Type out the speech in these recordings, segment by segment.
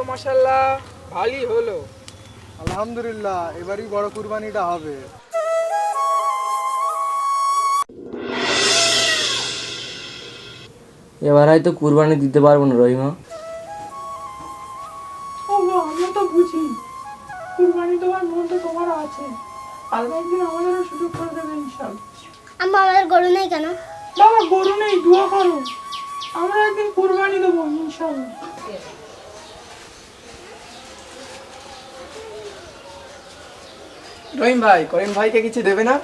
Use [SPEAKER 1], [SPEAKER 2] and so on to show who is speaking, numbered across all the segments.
[SPEAKER 1] মাশাআল্লাহ ভালোই হলো।
[SPEAKER 2] আলহামদুলিল্লাহ, এবারই বড় কুরবানিটা হবে।
[SPEAKER 3] এবার হয়তো কুরবানি দিতে পারবো না রহিমা।
[SPEAKER 1] আমরা তো বুঝি কুরবানি দেওয়ার মন তো তোমার আছে, আল্লাহ একদিন আমাদেরও সুযোগ করে দেবে ইনশাআল্লাহ।
[SPEAKER 4] আম্মা আমাদের গরু নেই কেন?
[SPEAKER 1] বাবা গরু নেই, দোয়া করো, আমরা একদিন কুরবানি দেবো ইনশাআল্লাহ।
[SPEAKER 5] রহিম ভাই, করিম ভাইকে কিছু দেবে না?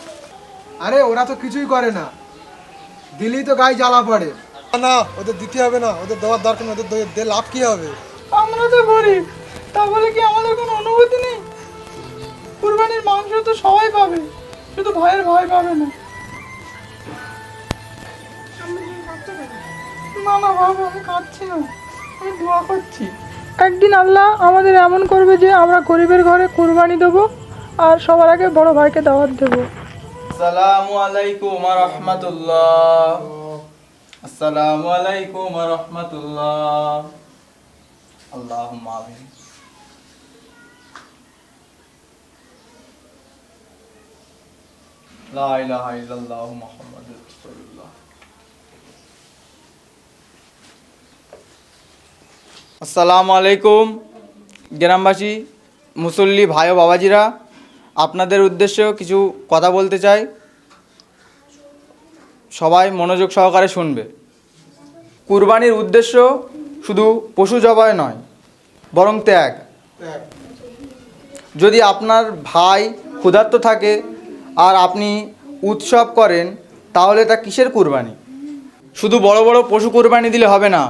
[SPEAKER 2] আরে ওরা তো কিছুই করে না, দিলেই তো গায়ে জ্বালা পড়ে। না, ওদের দিতে হবে না, ওদের দেওয়ার দরকার নেই, ওদের দিয়ে লাভ কি হবে?
[SPEAKER 1] আমরা তো গরিব, তা বলে কি আমাদের কোনো অনুভূতি নেই? কুরবানির মাংস তো সবাই পাবে, শুধু ভাইয়ের ভয় পাবে না। না না বাবা, আমি কাঁদছি না, আমি দোয়া করছি একদিন আল্লাহ আমাদের এমন করবে যে আমরা গরিবের ঘরে কুরবানি দেবো আর সবার আগে বড় ভাইকে দাওয়াত দেবো।
[SPEAKER 5] আসসালামু আলাইকুম ওয়া রাহমাতুল্লাহ। আসসালামু আলাইকুম ওয়া রাহমাতুল্লাহ। আল্লাহুম্মা আমিন। লা ইলাহা ইল্লাল্লাহু মুহাম্মাদুর রাসূলুল্লাহ। আসসালামু আলাইকুম গ্রামবাসী, মুসল্লি ভাই ও বাবাজিরা, আপনাদের উদ্দেশ্যে কিছু কথা বলতে চাই, সবাই মনোযোগ সহকারে শুনবে। কুরবানির উদ্দেশ্য শুধু পশু জবাই নয়, বরং ত্যাগ। যদি আপনার ভাই ক্ষুধার্ত থাকে আর আপনি উৎসব করেন, তাহলে তা কিসের কুরবানি? শুধু বড় বড় পশু কুরবানি দিলে হবে না।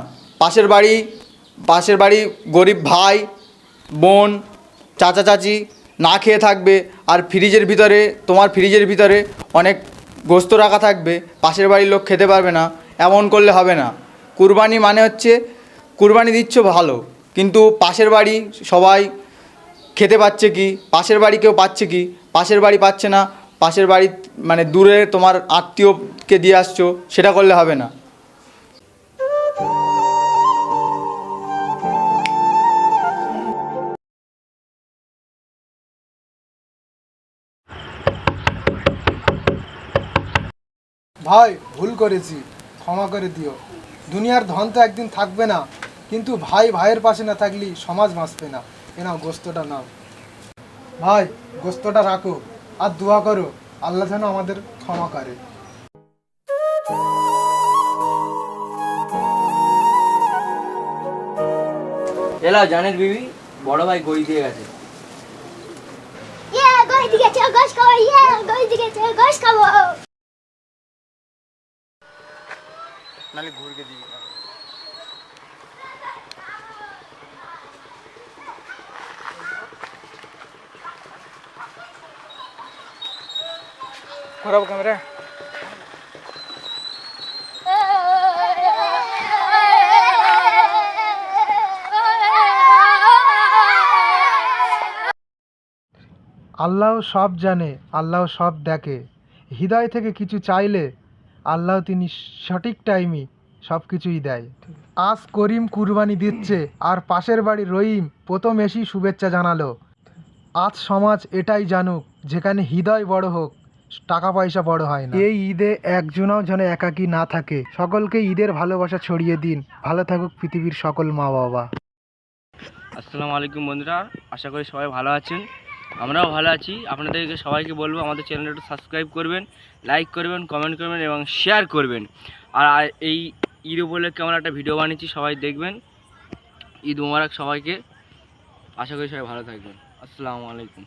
[SPEAKER 5] পাশের বাড়ি গরিব ভাই বোন চাচা চাচি না খেয়ে থাকবে, আর তোমার ফ্রিজের ভিতরে অনেক গোস্ত রাখা থাকবে, পাশের বাড়ির লোক খেতে পারবে না। এমন করলে হবে না। কুরবানি মানে হচ্ছে, কুরবানি দিচ্ছ ভালো, কিন্তু পাশের বাড়ি সবাই খেতে পাচ্ছে কি, পাশের বাড়ি কেউ পাচ্ছে কি? পাশের বাড়ি পাচ্ছে না, পাশের বাড়ি মানে দূরে তোমার আত্মীয়কে দিয়ে আসছো, সেটা করলে হবে না।
[SPEAKER 2] ভাই, ভুল করেছি, ক্ষমা করে দিও। দুনিয়ার ধন তো একদিন থাকবে না, কিন্তু ভাই ভাইয়ের পাশে না থাকলে সমাজ বাঁচবে না। এ নাও গোস্তটা নাও। ভাই, গোস্তটা রাখো আর দোয়া করো আল্লাহ যেন আমাদের ক্ষমা করে।
[SPEAKER 3] এলা জানের বিবি, বড় ভাই গই দিয়ে গেছে।
[SPEAKER 4] গরু দিকে চল, গোশ খাবো। গরু দিকে চল, গোশ খাবো।
[SPEAKER 2] নালে ঘুরকে দিবি।
[SPEAKER 1] ঘোরাবো ক্যামেরা।
[SPEAKER 2] আল্লাহ সব জানে, আল্লাহ সব দেখে। হৃদয় থেকে কিছু চাইলে আল্লাহ তিনি সঠিক টাইমে সব কিছুই দেয়। আজ করিম কুরবানি দিচ্ছে আর পাশের বাড়ির রহিম প্রথম এসেই শুভেচ্ছা জানালো। আজ সমাজ এটাই জানুক, যেখানে হৃদয় বড় হোক, টাকা পয়সা বড় হয় না। এই ঈদে একজনও যেন একাকী না থাকে। সকলকে ঈদের ভালোবাসা ছড়িয়ে দিন। ভালো থাকুক পৃথিবীর সকল মা বাবা।
[SPEAKER 3] আসসালামু আলাইকুম বন্ধুরা, আশা করি সবাই ভালো আছেন। আমরাও ভালো আছি। আপনাদেরকে সবাইকে বলবো আমাদের চ্যানেলটা একটু সাবস্ক্রাইব করবেন, লাইক করবেন, কমেন্ট করবেন এবং শেয়ার করবেন। আর এই ঈদ উপলক্ষে আমরা একটা ভিডিও বানিয়েছি, সবাই দেখবেন। ঈদ মোবারক সবাইকে। আশা করি সবাই ভালো থাকবেন। আসসালামু আলাইকুম।